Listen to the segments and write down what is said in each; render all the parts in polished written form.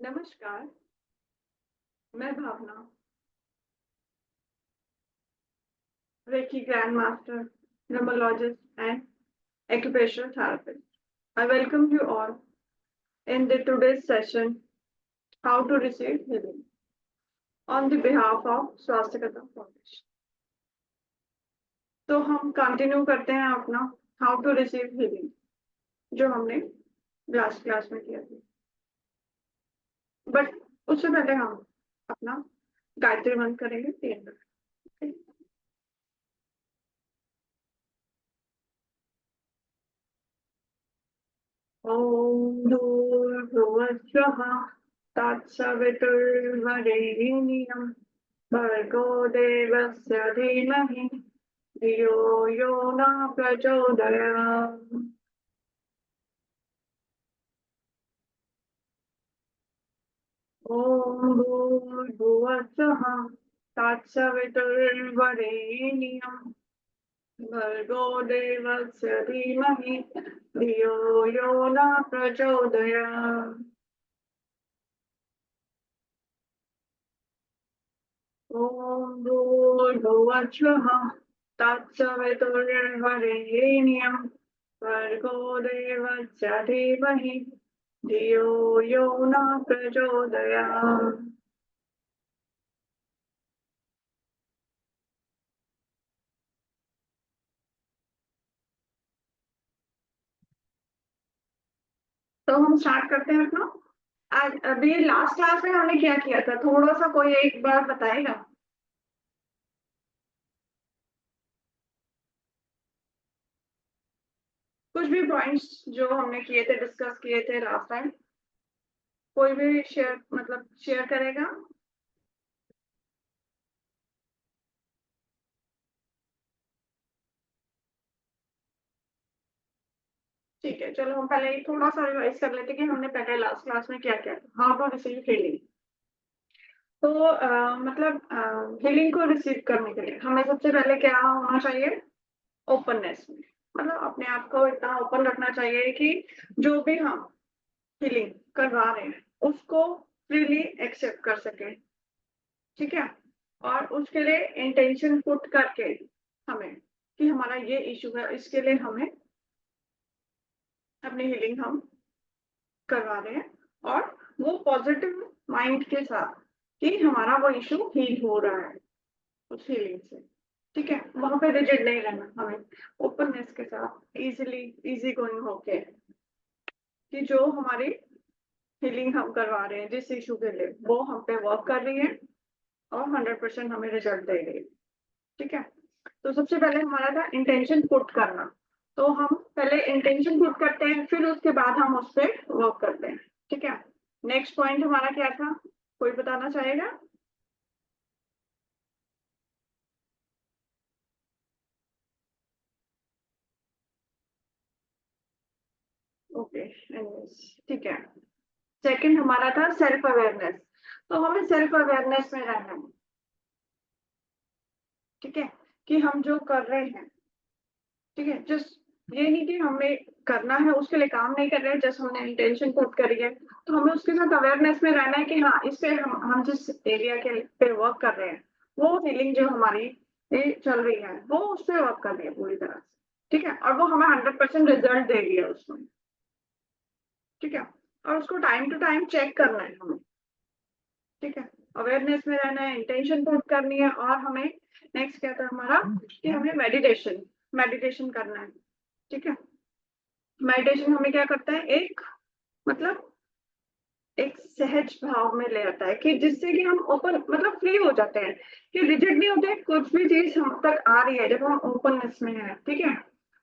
नमस्कार, मैं भावना, Reiki Grandmaster, Numerologist, and Occupational Therapist. I welcome you all in today's session, How to Receive Healing, on the behalf of स्वास्थ्य कदम foundation. तो हम continue करते हैं अपना हाउ टू रिसीव हीलिंग जो हमने लास्ट क्लास में किया था। बट उससे पहले हम अपना गायत्री मंत्र करेंगे 3 मिनट। ॐ भूर्भुवस्वः तत्सवितुर्वरेण्यं भर्गो देवस्य धीमहि धियो यो न प्रचोदयात्। ॐ भूर्भुवस्वः तत्सवितुर्वरेण्यं भर्गो देवस्य धीमहि धियो यो न प्रचोदयात्। ॐ भूर्भुवस्वः तत्सवितुर्वरेण्यं भर्गो देवस्य धीमहि धियो यो न प्रचोदयात्। तो हम स्टार्ट करते हैं अपना। आज अभी लास्ट क्लास में हमने क्या किया था, थोड़ा सा कोई एक बार बताएगा? कुछ भी पॉइंट्स जो हमने किए थे, डिस्कस किए थे लास्ट टाइम, कोई भी शेयर करेगा? ठीक है, चलो हम पहले थोड़ा सा रिवाइज कर लेते कि हमने पहले लास्ट क्लास में क्या किया था। How to receive healing. तो हीलिंग को रिसीव करने के लिए हमें सबसे पहले क्या होना चाहिए? ओपननेस में, मतलब अपने आप को इतना ओपन रखना चाहिए कि जो भी हम हीलिंग करवा रहे हैं उसको फ्रीली एक्सेप्ट कर सके। ठीक है, और उसके लिए इंटेंशन पुट करके हमें कि हमारा ये इशू है, इसके लिए हमें अपनी हीलिंग हम करवा रहे हैं, और वो पॉजिटिव माइंड के साथ कि हमारा वो इशू हील हो रहा है उस हीलिंग से। ठीक है, वहां पे रिजिड नहीं रहना, हमें ओपननेस के साथ इजी गोइंग होके कि जो हमारी हीलिंग हम करवा रहे हैं जिस इशू के लिए, वो हम पे वर्क कर रही है और 100% हमें रिजल्ट दे रही है। ठीक है, तो सबसे पहले हमारा था इंटेंशन पुट करना। तो हम पहले इंटेंशन पुट करते हैं, फिर उसके बाद हम उस पर वर्क करते हैं। ठीक है, नेक्स्ट पॉइंट हमारा क्या था, कोई बताना चाहेगा? ओके, ठीक है। सेकंड हमारा था सेल्फ अवेयरनेस। तो हमें सेल्फ अवेयरनेस में रहना है। ठीक है, कि हम जो कर रहे हैं, ठीक है, जस्ट ये नहीं कि हमें करना है उसके लिए काम नहीं कर रहे हैं, जस्ट हमने इंटेंशन पुट करी है, तो हमें उसके साथ अवेयरनेस में रहना है कि हाँ, इस पे हम जिस एरिया के पे वर्क कर रहे हैं वो फीलिंग जो हमारी ये चल रही है वो उस पे वर्क कर रही है पूरी तरह से। ठीक है, और वो हमें 100% रिजल्ट दे रही है उसमें। ठीक है, और उसको टाइम टू टाइम चेक करना है हमें। ठीक है, अवेयरनेस में रहना है, इंटेंशन पुट करनी है, और हमें नेक्स्ट क्या था हमारा कि हमें मेडिटेशन मेडिटेशन करना है। ठीक है, मेडिटेशन हमें क्या करता है, एक मतलब एक सहज भाव में ले आता है कि जिससे कि हम ओपन फ्री हो जाते हैं, कि रिजिड नहीं होते, कुछ भी चीज हम तक आ रही है जब हम ओपननेस में है। ठीक है,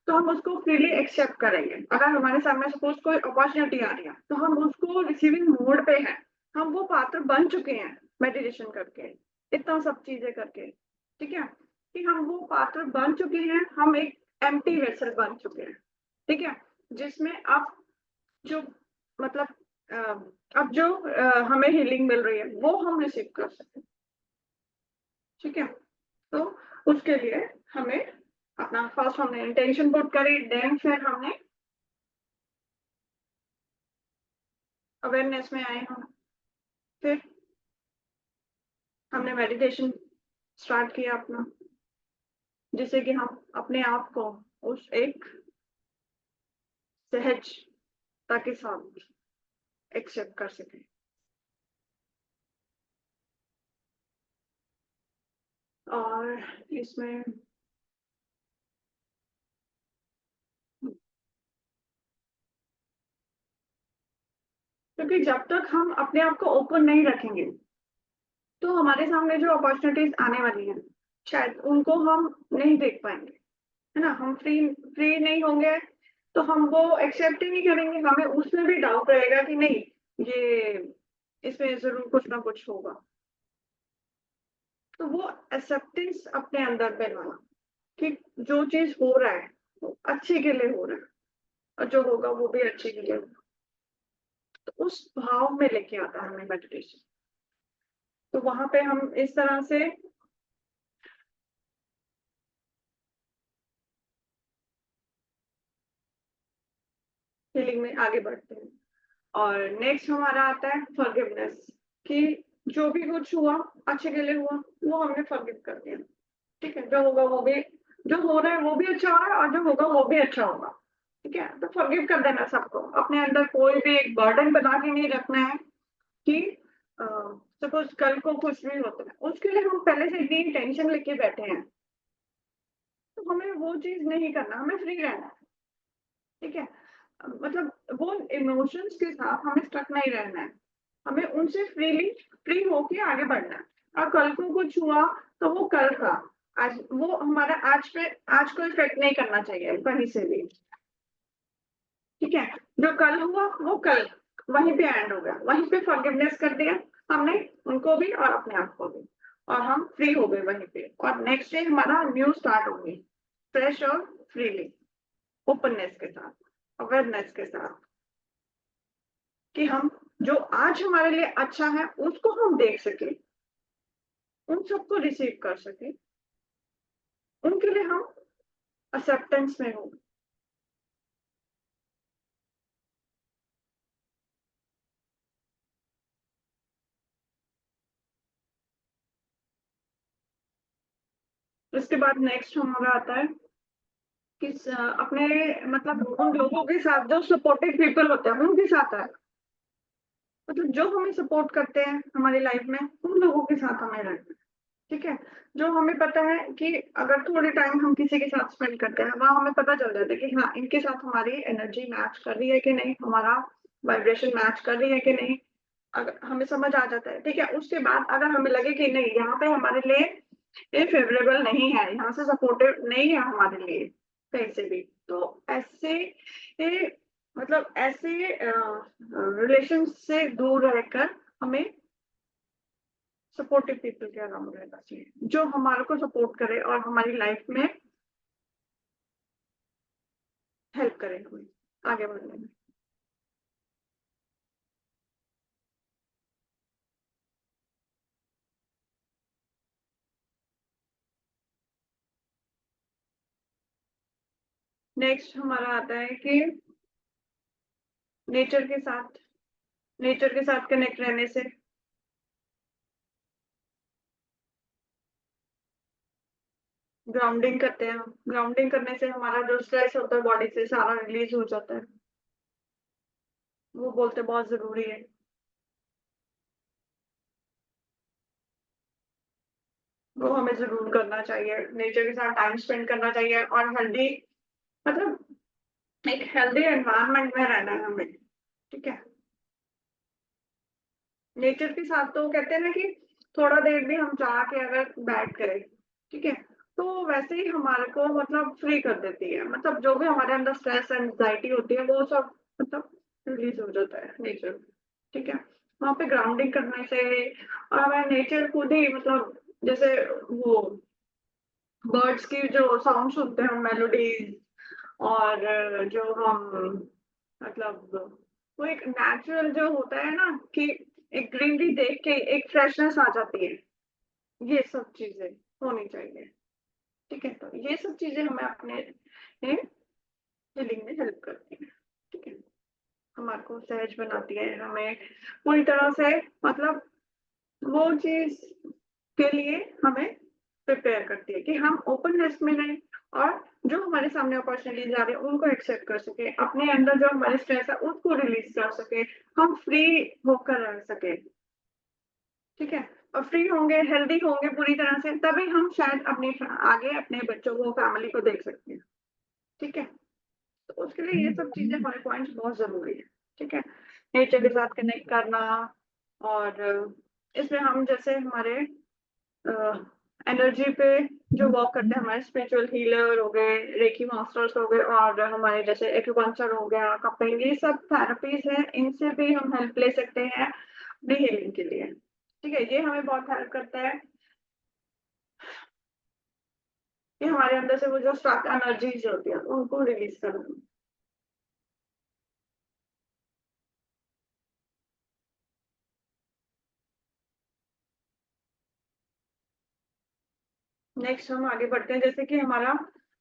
तो हम उसको फ्रीली एक्सेप्ट करेंगे। अगर हमारे सामने सपोज कोई अपॉर्चुनिटी आ रही है तो हम उसको रिसीविंग मोड पे है, हम वो पात्र बन चुके हैं मेडिटेशन करके, इतना सब चीजें करके। ठीक है, कि हम वो पात्र बन चुके हैं, हम एक एम्प्टी वेसल बन चुके हैं। ठीक है, जिसमें आप जो मतलब अब जो हमें हीलिंग मिल रही है वो हम रिसीव कर सकते हैं। ठीक है, तो उसके लिए हमें अपना फर्स्ट हमने इंटेंशन पुट करी, देन फिर हमने अवेयरनेस में आए हम। फिर हमने मेडिटेशन स्टार्ट किया अपना, जिससे कि हम अपने आप को उस एक सहजता के साथ एक्सेप्ट कर सकें। और इसमें क्योंकि जब तक हम अपने आप को ओपन नहीं रखेंगे, तो हमारे सामने जो अपॉर्चुनिटीज आने वाली हैं, शायद उनको हम नहीं देख पाएंगे, है ना? हम फ्री फ्री नहीं होंगे, तो हम वो एक्सेप्ट ही नहीं करेंगे। हमें उसमें भी डाउट रहेगा कि नहीं, ये इसमें जरूर कुछ ना कुछ होगा। तो वो एक्सेप्टेंस अपने अंदर पे लाना कि जो चीज हो रहा है वो अच्छे के लिए हो रहा है, और जो होगा वो भी अच्छे के लिए होगा। तो उस भाव में लेके आता है हमें मेडिटेशन। तो वहां पे हम इस तरह से फीलिंग में आगे बढ़ते हैं। और नेक्स्ट हमारा आता है फॉरगिवनेस, कि जो भी कुछ हुआ अच्छे के लिए हुआ, वो हमने फॉरगिव कर दिया। ठीक है, जो होगा वो भी, जो हो रहा है वो भी अच्छा हो रहा है, और जो होगा वो भी अच्छा होगा। ठीक है, तो फॉरगिव कर देना सबको। अपने अंदर कोई भी एक बर्डन बना के नहीं रखना है कि सपोज कल को कुछ भी होता है, उसके लिए हम पहले से इतनी टेंशन लेके बैठे हैं, तो हमें वो चीज नहीं करना, हमें फ्री रहना है। ठीक है, मतलब वो इमोशंस के साथ हमें स्टक नहीं रहना है, हमें उनसे फ्री होके आगे बढ़ना है। और कल को कुछ हुआ तो वो कल था, आज वो हमारा आज को इफेक्ट नहीं करना चाहिए कहीं से भी। ठीक है, जो कल हुआ वो कल वहीं पे एंड हो गया, वहीं पे फॉरगिवनेस कर दिया हमने, उनको भी और अपने आप को भी, और हम फ्री हो गए वहीं पे। और नेक्स्ट डे हमारा न्यू स्टार्ट हो गई, फ्रेश और फ्रीली, ओपननेस के साथ, अवेयरनेस के साथ, कि हम जो आज हमारे लिए अच्छा है उसको हम देख सके, उन सबको रिसीव कर सके, उनके लिए हम एक्सेप्टेंस में हो। उसके बाद नेक्स्ट हमारा आता है कि अपने मतलब उन लोगों के साथ जो सपोर्टिव पीपल होते हैं उनके साथ है, मतलब जो हमें सपोर्ट करते हैं हमारी लाइफ में, उन लोगों के साथ हमें रहना है। ठीक है, जो हमें पता है कि अगर थोड़े टाइम हम किसी के साथ स्पेंड करते हैं, वहां हमें पता चल जाता है कि हाँ, इनके साथ हमारी एनर्जी मैच कर रही है कि नहीं, हमारा वाइब्रेशन मैच कर रही है कि नहीं, अगर हमें समझ आ जाता है। ठीक है, उसके बाद अगर हमें लगे कि नहीं, यहाँ पे हमारे लिए ये फेवरेबल नहीं है, यहाँ से सपोर्टिव नहीं है हमारे लिए कहीं से भी, तो ऐसे ये मतलब ऐसे रिलेशन से दूर रहकर हमें सपोर्टिव पीपल के अराउंड रहना चाहिए, जो हमारे को सपोर्ट करे और हमारी लाइफ में हेल्प करे हमें आगे बढ़ने में। नेक्स्ट हमारा आता है कि नेचर के साथ नेचर के साथ कनेक्ट रहने से, ग्राउंडिंग करते हैं हम, ग्राउंडिंग करने से हमारा जो स्ट्रेस होता है बॉडी से सारा रिलीज हो जाता है, वो बोलते बहुत जरूरी है। वो हमें जरूर करना चाहिए, नेचर के साथ टाइम स्पेंड करना चाहिए, और हेल्दी मतलब एक हेल्दी एनवायरनमेंट में रहना है हमें। ठीक है, नेचर के साथ तो कहते हैं ना कि थोड़ा देर भी हम चाह के अगर बैठ करें, ठीक है, तो वैसे ही हमारे को मतलब फ्री कर देती है, मतलब जो भी हमारे अंदर स्ट्रेस एंजाइटी होती है वो सब मतलब रिलीज हो जाता है नेचर। ठीक है, वहां पे ग्राउंडिंग करने से, और हमारा नेचर खुद ही मतलब जैसे वो बर्ड्स की जो साउंड सुनते हैं, मेलोडीज, और जो हम मतलब वो एक नेचुरल जो होता है ना कि एक ग्रीनरी देख के एक फ्रेशनेस आ जाती है, ये सब चीजें होनी चाहिए। ठीक है, तो ये सब चीजें हमें अपने हीलिंग में हेल्प करती है। ठीक है, हमारे को सहज बनाती है, हमें पूरी तरह से मतलब वो चीज के लिए हमें प्रिपेयर करती है कि हम ओपननेस में रहें और जो हमारे सामने अपॉर्चुनिटीज आ रही है उनको एक्सेप्ट कर सके, अपने अंदर जो हमारे स्ट्रेस है उसको रिलीज कर सके, हम फ्री होकर रह सके। ठीक है, और फ्री होंगे, हेल्दी होंगे पूरी तरह से, तभी हम शायद अपने आगे अपने बच्चों को, फैमिली को देख सकते हैं। ठीक है, तो उसके लिए ये सब चीजें, हमारे पॉइंट्स बहुत जरूरी है। ठीक है, नेचर के साथ कनेक्ट करना, और इसमें हम जैसे हमारे एनर्जी पे जो वर्क करते हैं, हमारे स्पिरिचुअल हीलर हो गए, रेकी मास्टर्स हो गए, और हमारे जैसे एक्यूपंक्चर हो गया, कपिंग, ये सब थेरेपीज हैं, इनसे भी हम हेल्प ले सकते हैं अपनी हीलिंग के लिए। ठीक है, ये हमें बहुत हेल्प करता है कि हमारे अंदर से वो जो स्टक एनर्जीज होती है उनको रिलीज करना। नेक्स्ट हम आगे बढ़ते हैं, जैसे कि हमारा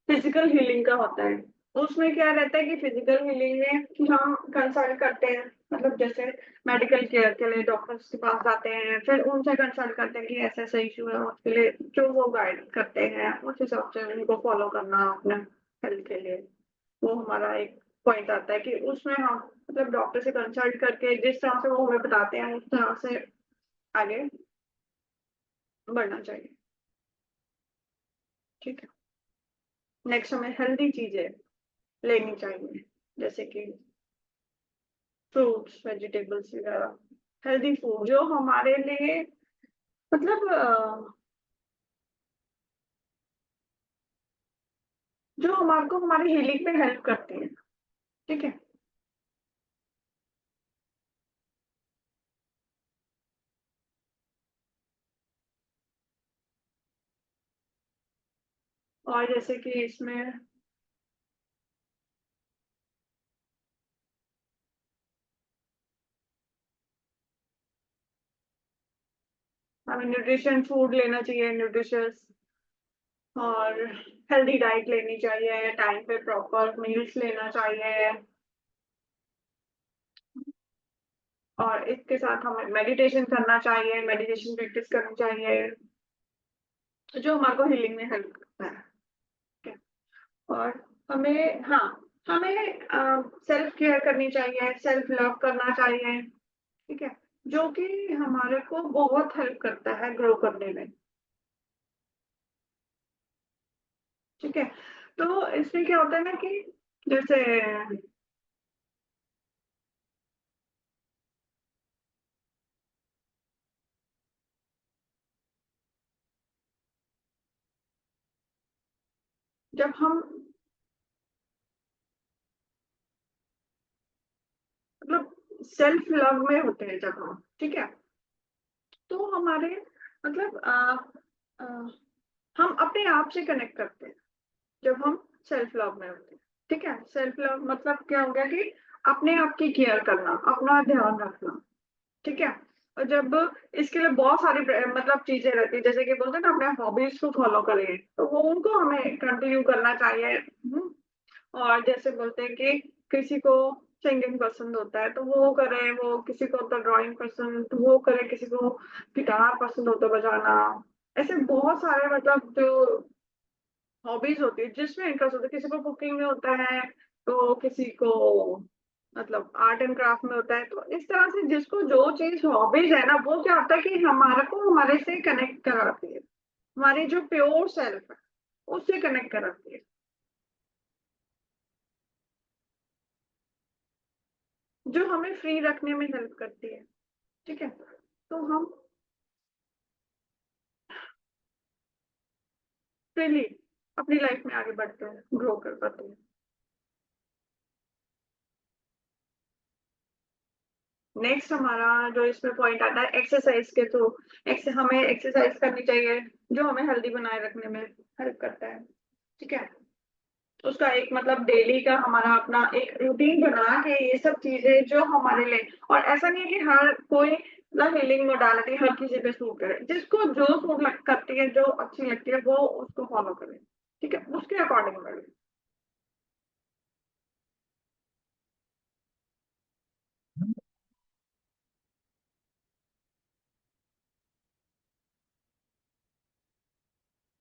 फिजिकल हीलिंग का होता है। उसमें क्या रहता है कि फिजिकल हीलिंग में कि हम कंसल्ट करते हैं, मतलब जैसे मेडिकल केयर के लिए डॉक्टर्स के पास जाते हैं, फिर उनसे कंसल्ट करते हैं कि ऐसा ऐसा इशू है, उसके लिए जो वो गाइड करते हैं उस हिसाब से उनको फॉलो करना अपने हेल्थ के लिए। वो हमारा एक पॉइंट आता है कि उसमें हम मतलब डॉक्टर से कंसल्ट करके जिस तरह से वो हमें बताते हैं उस तरह से आगे बढ़ना चाहिए। ठीक है, नेक्स्ट हमें हेल्दी चीजें लेनी चाहिए, जैसे कि फ्रूट्स, वेजिटेबल्स वगैरह, हेल्दी फूड जो हमारे लिए मतलब जो हमारे को हमारी हीलिंग में हेल्प करती है। ठीक है, और जैसे कि इसमें हमें न्यूट्रिशन फूड लेना चाहिए, न्यूट्रिशियस, और हेल्दी डाइट लेनी चाहिए, टाइम पे प्रॉपर मील्स लेना चाहिए, और इसके साथ हमें मेडिटेशन करना चाहिए, मेडिटेशन प्रैक्टिस करनी चाहिए, जो हमारे को हीलिंग में हेल्प करता है। ठीक है, और हमें, हाँ, हमें सेल्फ केयर करनी चाहिए, सेल्फ लव करना चाहिए। ठीक है, जो कि हमारे को बहुत हेल्प करता है ग्रो करने में। ठीक है, तो इसमें क्या होता है ना कि जैसे जब हम मतलब सेल्फ लव में होते हैं जब हम, ठीक है, तो हमारे मतलब आ, हम अपने आप से कनेक्ट करते हैं जब हम सेल्फ लव में होते हैं। ठीक है, सेल्फ लव मतलब क्या हो गया कि अपने आप की केयर करना, अपना ध्यान रखना। ठीक है, और जब इसके लिए बहुत सारी मतलब चीजें रहती है, जैसे कि बोलते हैं ना अपने हॉबीज को फॉलो करें, तो वो उनको हमें कंटिन्यू करना चाहिए। और जैसे बोलते हैं कि किसी को सिंगिंग पसंद होता है तो वो करे, वो किसी को तो ड्राइंग पसंद तो वो करे, किसी को गिटार पसंद होता है बजाना। ऐसे बहुत सारे मतलब जो हॉबीज होती है जिसमें इंटरेस्ट होता है, किसी को कुकिंग में होता है, तो किसी को मतलब आर्ट एंड क्राफ्ट में होता है। तो इस तरह से जिसको जो चीज हॉबीज है ना, वो क्या होता है कि हमारे को हमारे से कनेक्ट कराती है, हमारी जो प्योर सेल्फ है उससे कनेक्ट कराती है, जो हमें फ्री रखने में हेल्प करती है। ठीक है, तो हम फ्रीली अपनी लाइफ में आगे बढ़ते हैं, ग्रो कर पाते हैं। नेक्स्ट हमारा जो इसमें पॉइंट आता है एक्सरसाइज के थ्रू, हमें एक्सरसाइज करनी चाहिए, जो हमें हेल्दी बनाए रखने में हेल्प करता है। ठीक है, उसका एक मतलब डेली का हमारा अपना एक रूटीन बना के ये सब चीजें जो हमारे लिए, और ऐसा नहीं है कि हर कोई मतलब हीलिंग मोडालिटी हर किसी पे सूट करे, जिसको जो सूट करती है, जो अच्छी लगती है वो उसको फॉलो करे। ठीक है, उसके अकॉर्डिंग करे।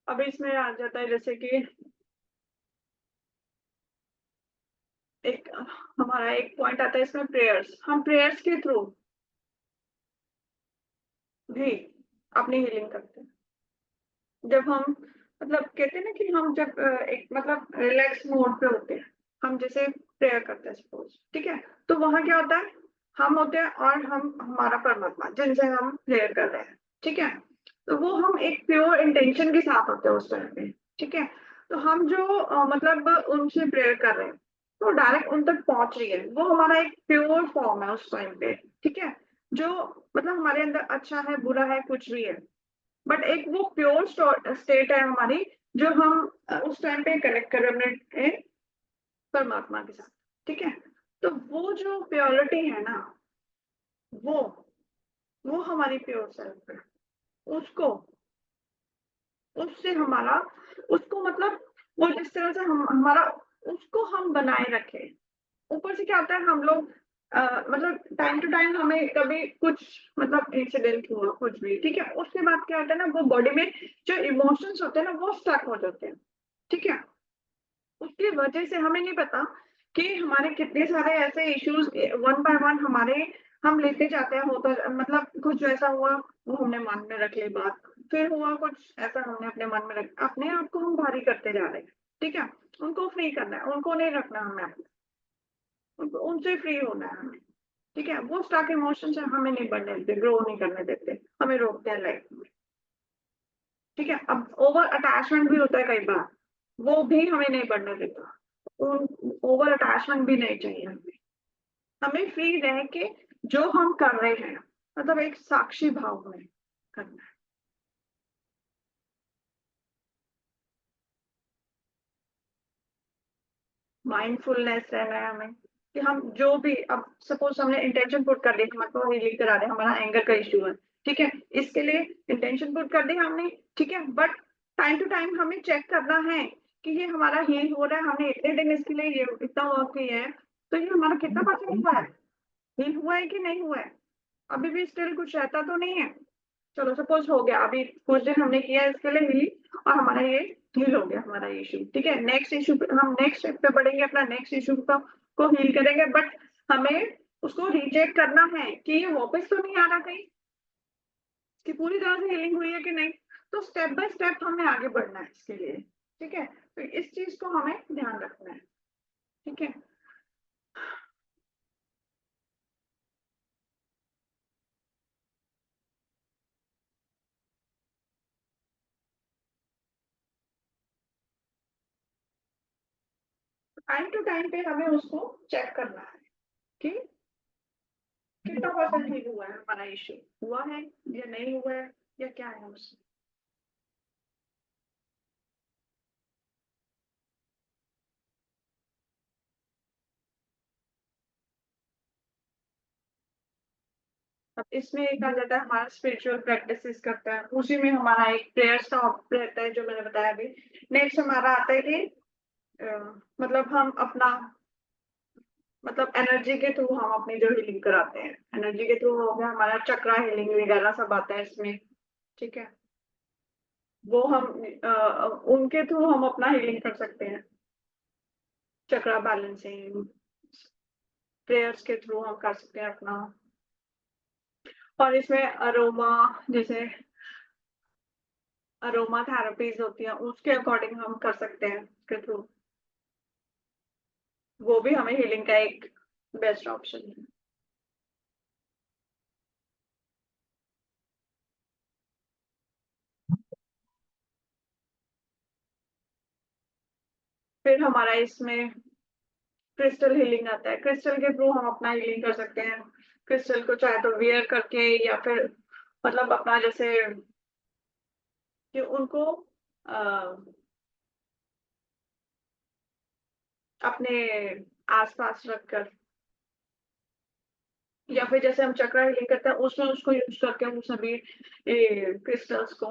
अब इसमें आ जाता है जैसे कि एक हमारा एक पॉइंट आता है इसमें प्रेयर्स। हम प्रेयर्स के थ्रू भी अपनी हीलिंग करते हैं। जब हम मतलब कहते हैं ना कि हम जब एक मतलब रिलैक्स मोड पे होते हैं, हम जैसे प्रेयर करते हैं सपोज, ठीक है? तो वहाँ क्या होता है, हम होते हैं और हम हमारा परमात्मा जिनसे हम प्रेयर कर रहे हैं, ठीक है? तो वो हम एक प्योर इंटेंशन के साथ होते हैं उस टाइम पे, ठीक है? तो हम जो मतलब उनसे प्रेयर कर रहे हैं, तो डायरेक्ट उन तक पहुंच रही है, वो हमारा एक प्योर फॉर्म है उस टाइम पे, ठीक है? जो मतलब हमारे अंदर अच्छा है बुरा है कुछ भी है, बट एक वो प्योर स्टेट है हमारी, जो हम उस टाइम पे कनेक्ट कर रहे हैं अपने परमात्मा के साथ, ठीक है? तो वो जो प्योरिटी है ना, वो वो हमारी प्योर सेल्फ है। उसको उससे हमारा उसको मतलब वो जिस तरह से हम हमारा उसको हम बनाए रखें। ऊपर से क्या होता है हम लोग मतलब टाइम टू टाइम हमें कभी कुछ मतलब इंसिडेंट हुआ कुछ भी, ठीक है? उसके बाद क्या होता है ना, वो बॉडी में जो इमोशंस होते हैं ना वो स्टक हो जाते हैं, ठीक है? उसकी वजह से हमें नहीं पता कि हमारे कितने सारे ऐसे इश्यूज वन बाय वन हमारे हम लेते जाते हैं, होता मतलब कुछ ऐसा हुआ वो हमने मन में रख ली बात, फिर हुआ कुछ ऐसा हमने अपने मन में रख, अपने आप को हम भारी करते जा रहे हैं, ठीक है? उनको फ्री करना है, उनको नहीं रखना हमें उनको, उनसे फ्री होना है हमें, ठीक है? वो स्टक इमोशंस हमें नहीं बढ़ने देते, ग्रो नहीं करने देते, हमें रोकते हैं लाइफ में, ठीक है? अब ओवर अटैचमेंट भी होता है कई बार, वो भी हमें नहीं बढ़ने देता। ओवर अटैचमेंट भी नहीं चाहिए हमें। हमें फ्री रह के जो हम कर रहे हैं मतलब एक साक्षी भाव में करना है। माइंडफुलनेस रहना है हमें कि हम जो भी अब सपोज हमने इंटेंशन पुट कर दी, हमारे को हीलिंग करा रहे हैं, हमारा एंगर का इश्यू है, ठीक है? इसके लिए इंटेंशन पुट कर दी हमने, ठीक है? बट टाइम टू टाइम हमें चेक करना है कि ये हमारा हील हो रहा है, हमने इतने दिन इसके लिए ये इतना वर्क किया है, तो ये हमारा कितना परसेंट हुआ है, हील हुआ है कि नहीं हुआ है? अभी भी स्टिल कुछ रहता तो नहीं है? चलो सपोज हो गया, अभी कुछ दिन हमने किया इसके लिए हील और हमारा ये हील हो गया हमारा इशू, ठीक है? नेक्स्ट इशू पे हम नेक्स्ट स्टेप पे बढ़ेंगे, अपना नेक्स्ट इशू को हील करेंगे, बट हमें उसको रीचेक करना है कि ये वापस तो नहीं आ रहा कहीं, कि पूरी तरह से हीलिंग हुई है कि नहीं। तो स्टेप बाय स्टेप हमें आगे बढ़ना है इसके लिए, ठीक है? तो इस चीज को हमें ध्यान रखना है, ठीक है? टाइम टू टाइम पे हमें उसको चेक करना है कि कितना परसेंट हील हुआ है हमारा इशू, हुआ है या नहीं हुआ है, या क्या है उसमें। अब इसमें एक आ जाता है हमारा स्पिरिचुअल प्रैक्टिसेस करता है, उसी में हमारा एक प्रेयर्स का रहता है जो मैंने बताया अभी। नेक्स्ट हमारा आता है कि मतलब हम अपना मतलब एनर्जी के थ्रू हम अपनी जो हीलिंग कराते हैं, एनर्जी के थ्रू हो गया हमारा चक्रा हीलिंग वगैरह सब आता है इसमें, ठीक है? वो हम उनके थ्रू हम अपना हीलिंग कर सकते हैं, चक्रा बैलेंसिंग प्रेयर्स के थ्रू हम कर सकते हैं अपना। और इसमें अरोमा जैसे अरोमा थेरेपीज होती हैं उसके अकॉर्डिंग हम कर सकते हैं उसके थ्रू, वो भी हमें हीलिंग का एक बेस्ट ऑप्शन है। फिर हमारा इसमें क्रिस्टल हीलिंग आता है, क्रिस्टल के थ्रू हम अपना हीलिंग कर सकते हैं। क्रिस्टल को चाहे तो वियर करके या फिर मतलब अपना जैसे कि उनको अ, अपने आसपास रखकर, या फिर जैसे हम चक्रा हीलिंग करते हैं उसमें उसको यूज करके हम सभी क्रिस्टल्स को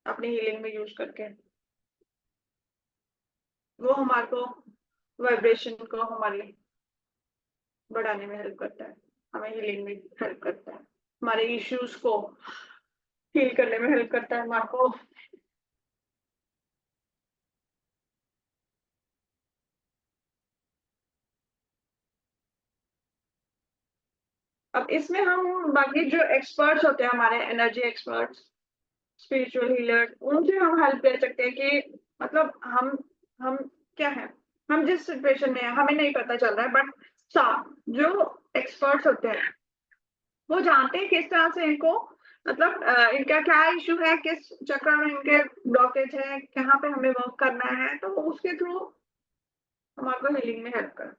अपनी हीलिंग में यूज करके वो हमारे को वाइब्रेशन को हमारी बढ़ाने में हेल्प करता है, हमें हीलिंग में हेल्प करता है, हमारे इश्यूज को हील करने में हेल्प करता है हमारे को। अब इसमें हम बाकी जो एक्सपर्ट्स होते हैं हमारे एनर्जी एक्सपर्ट्स, स्पिरिचुअल हीलर, उनसे हम हेल्प ले सकते हैं कि मतलब हम क्या है, हम जिस सिचुएशन में हैं हमें नहीं पता चल रहा है, बट जो एक्सपर्ट्स होते हैं वो जानते हैं किस तरह से इनको मतलब इनका क्या इशू है, किस चक्र में इनके ब्लॉकेज है, कहाँ पे हमें वर्क करना है, तो उसके थ्रू हमारे को हीलिंग में हेल्प कर।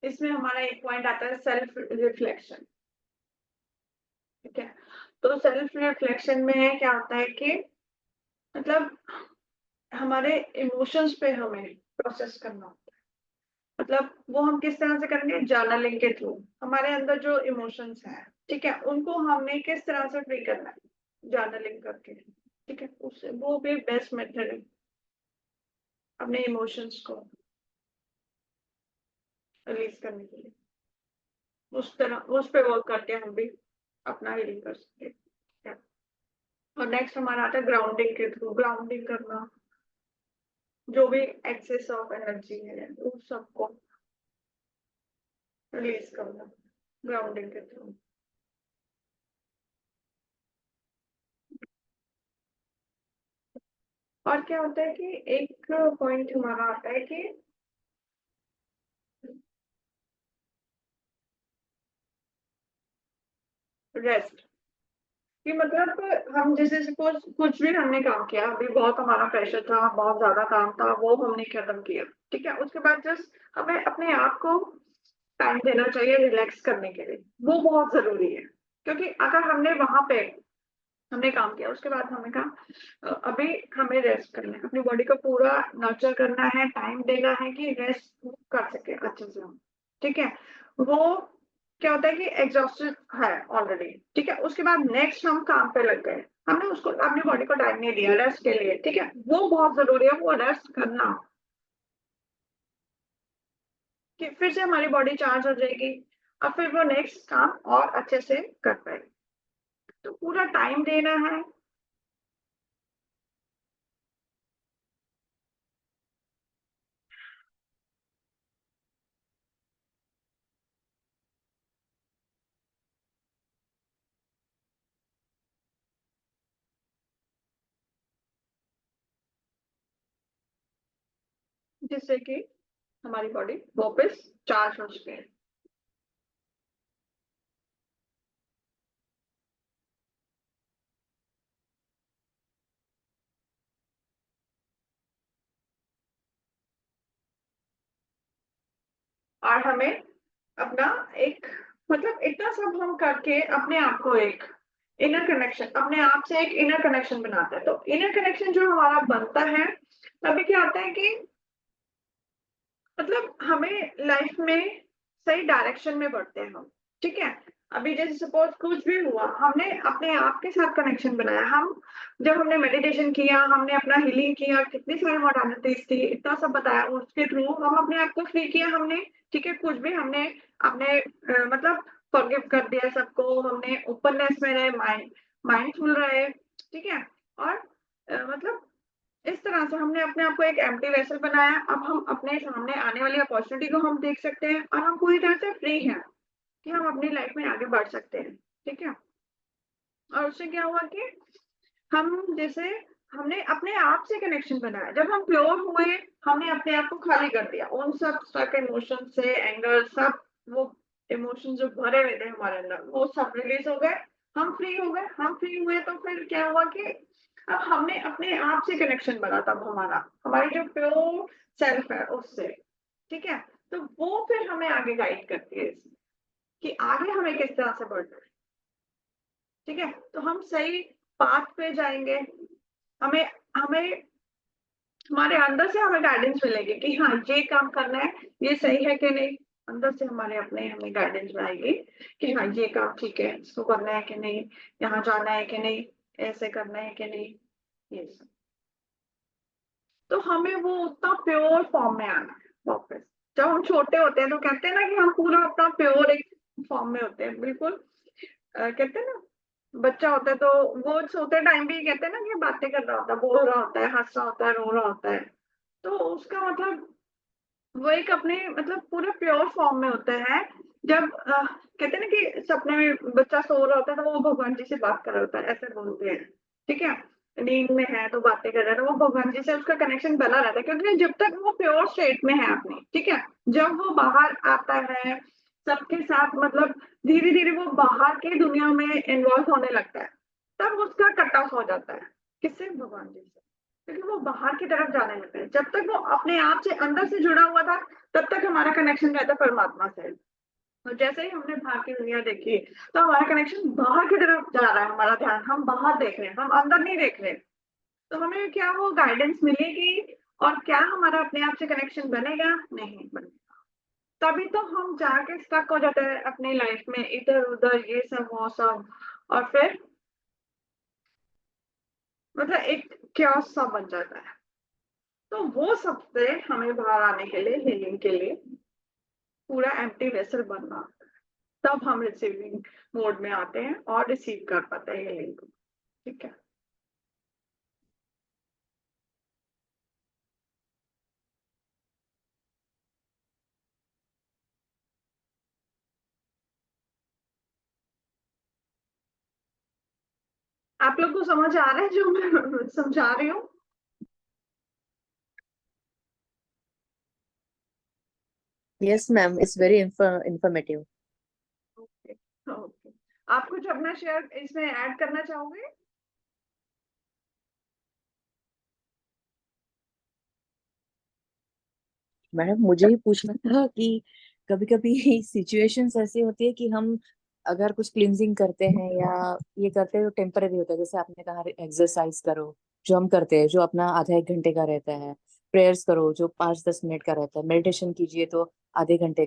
इसमें हमारा एक पॉइंट आता है सेल्फ रिफ्लेक्शन। ठीक है, तो सेल्फ रिफ्लेक्शन में क्या होता है कि मतलब हमारे इमोशंस पे हमें प्रोसेस करना होता है। मतलब वो हम किस तरह से करेंगे, जर्नलिंग के थ्रू हमारे अंदर जो इमोशंस हैं, ठीक है, उनको हमने किस तरह से फ्री करना है, जर्नलिंग करके। ठीक है, उससे वो भी बेस्ट मेथड है अपने इमोशंस को रिलीज करने के लिए। उस तरह उस पे वर्क करके हम भी अपना हीलिंग कर सकते हैं। और नेक्स्ट हमारा आता है ग्राउंडिंग के थ्रू, ग्राउंडिंग करना, जो भी एक्सेस ऑफ एनर्जी है उस सबको रिलीज करना ग्राउंडिंग के थ्रू। और क्या होता है कि एक पॉइंट हमारा आता है कि रेस्ट, कि मतलब हम जैसे सपोज कुछ भी हमने काम किया, अभी बहुत हमारा प्रेशर था, बहुत ज्यादा काम था, वो हमने खत्म किया, ठीक है, उसके बाद जस्ट हमें अपने आप को टाइम देना चाहिए रिलैक्स करने के लिए, वो बहुत जरूरी है। क्योंकि अगर हमने वहां पे हमने काम किया, उसके बाद हमने कहा अभी हमें रेस्ट करना है, अपनी बॉडी को पूरा नर्चर करना है, टाइम देना है कि रेस्ट कर सके अच्छे से हम। ठीक है, वो क्या होता है कि एग्जॉस्टेड है ऑलरेडी, ठीक है, उसके बाद नेक्स्ट हम काम पे लग गए, हमने उसको अपनी बॉडी को टाइम नहीं दिया रेस्ट के लिए, ठीक है, वो बहुत जरूरी है, वो रेस्ट करना, कि फिर से हमारी बॉडी चार्ज हो जाएगी और फिर वो नेक्स्ट काम और अच्छे से कर पाएगी। तो पूरा टाइम देना है। जिससे कि हमारी बॉडी वापस चार्ज हो सके। और हमें अपना एक मतलब इतना सब हम करके अपने आप को एक इनर कनेक्शन, अपने आप से एक इनर कनेक्शन बनाते हैं, तो इनर कनेक्शन जो हमारा बनता है तभी क्या होता है कि मतलब हमें लाइफ में सही डायरेक्शन में बढ़ते हैं हम। ठीक है, अभी जैसे सपोज कुछ भी हुआ, हमने अपने आप के साथ कनेक्शन बनाया, हम जब हमने मेडिटेशन किया, हमने अपना हीलिंग किया, कितनी सारी मॉडर्निटीज थी, इतना सब बताया, उसके थ्रू हम अपने आप को फ्री किया हमने। ठीक है, कुछ भी हमने अपने मतलब फॉरगिव कर दिया सबको, हमने ओपननेस में रहे, माइंडफुल रहे। ठीक है, और मतलब इस तरह से हमने अपने आप को एक एम्प्टी वेसल बनाया, अब हम अपने सामने आने वाली अपॉर्चुनिटी को हम देख सकते हैं और हम पूरी तरह से फ्री हैं कि हम अपनी लाइफ में आगे बढ़ सकते हैं। ठीक है, और उससे क्या हुआ कि हम जैसे हमने अपने आप से कनेक्शन बनाया, जब हम प्योर हुए, हमने अपने आप को खाली कर दिया उन सब स्टक इमोशन से, एंगर सब, वो इमोशन जो भरे हुए थे हमारे अंदर वो सब रिलीज हो गए, हम फ्री हो गए। हम फ्री हुए तो फिर क्या हुआ कि अब हमने अपने आप से कनेक्शन बना, तब हमारा हमारी जो प्योर सेल्फ है उससे। ठीक है, तो वो फिर हमें आगे गाइड करती है इसमें कि आगे हमें किस तरह से बढ़ना है। ठीक है, तो हम सही पाथ पे जाएंगे, हमें हमें हमारे अंदर से हमें गाइडेंस मिलेगी कि हाँ ये काम करना है, ये सही है कि नहीं। अंदर से हमारे अपने हमें गाइडेंस आएगी कि हाँ ये काम ठीक है, इसको करना है कि नहीं, यहाँ जाना है कि नहीं, ऐसे करना है कि नहीं, ये सब। तो हमें वो उतना प्योर फॉर्म में आना है वापस। जब हम छोटे होते हैं तो कहते हैं ना कि हम पूरा अपना प्योर एक फॉर्म में होते हैं, बिल्कुल। कहते हैं ना, बच्चा होता है तो वो सोते टाइम भी कहते हैं ना कि बातें कर रहा होता है, बोल रहा होता है, हंस रहा होता है, रो रहा होता है। तो उसका मतलब वो एक अपने मतलब पूरे प्योर फॉर्म में होता है। जब कहते हैं ना कि सपने में बच्चा सो रहा होता है तो वो भगवान जी से बात कर रहा होता है, ऐसे बोलते हैं। ठीक है, नींद में है तो बातें कर रहा है, तो वो भगवान जी से उसका कनेक्शन बना रहता है, क्योंकि जब तक वो प्योर स्टेट में है अपनी, ठीक है। जब वो बाहर आता है सबके साथ, मतलब धीरे धीरे वो बाहर की दुनिया में इन्वॉल्व होने लगता है, तब उसका कट ऑफ हो जाता है। किससे? भगवान जी से। क्योंकि वो बाहर की तरफ जाने लगता है। जब तक वो अपने आप से अंदर से जुड़ा हुआ था, तब तक हमारा कनेक्शन रहता है परमात्मा से। तो जैसे ही हमने बाहर की दुनिया देखी, तो हमारा कनेक्शन बाहर की तरफ जा रहा है, हमारा ध्यान हम बाहर देख रहे हैं, हम अंदर नहीं देख रहे। तो हमें क्या वो गाइडेंस मिलेगी, और क्या हमारा अपने आप से कनेक्शन बनेगा? नहीं बनेगा। तभी तो हम जाके स्टक हो जाते हैं अपनी लाइफ में, इधर उधर ये सब वो सब, और फिर मतलब एक क्योस सा बन जाता है। तो वो सबसे हमें बाहर आने के लिए, हीलिंग के लिए, पूरा एम्प्टी वेसल बनना, तब हम रिसीविंग मोड में आते हैं और रिसीव कर पाते हैं हीलिंग को। ठीक है। आप लोग को समझ आ रहा है जो मैं समझा रही हूँ? Yes, ma'am. It's very informative. Okay, okay. आप कुछ अपना शेयर इसमें ऐड करना चाहोगे? मैडम, मुझे ही पूछना था कि कभी कभी सिचुएशंस ऐसी होती है कि हम अगर कुछ क्लींजिंग करते हैं या ये करते हैं तो टेम्पररी होता है। जैसे आपने कहा एक्सरसाइज करो, जो हम करते हैं, जो अपना आधा एक घंटे का रहता है। प्रेयर्स करो जो 5-10 मिनट का रहता है। मेडिटेशन कीजिए तो आधे घंटे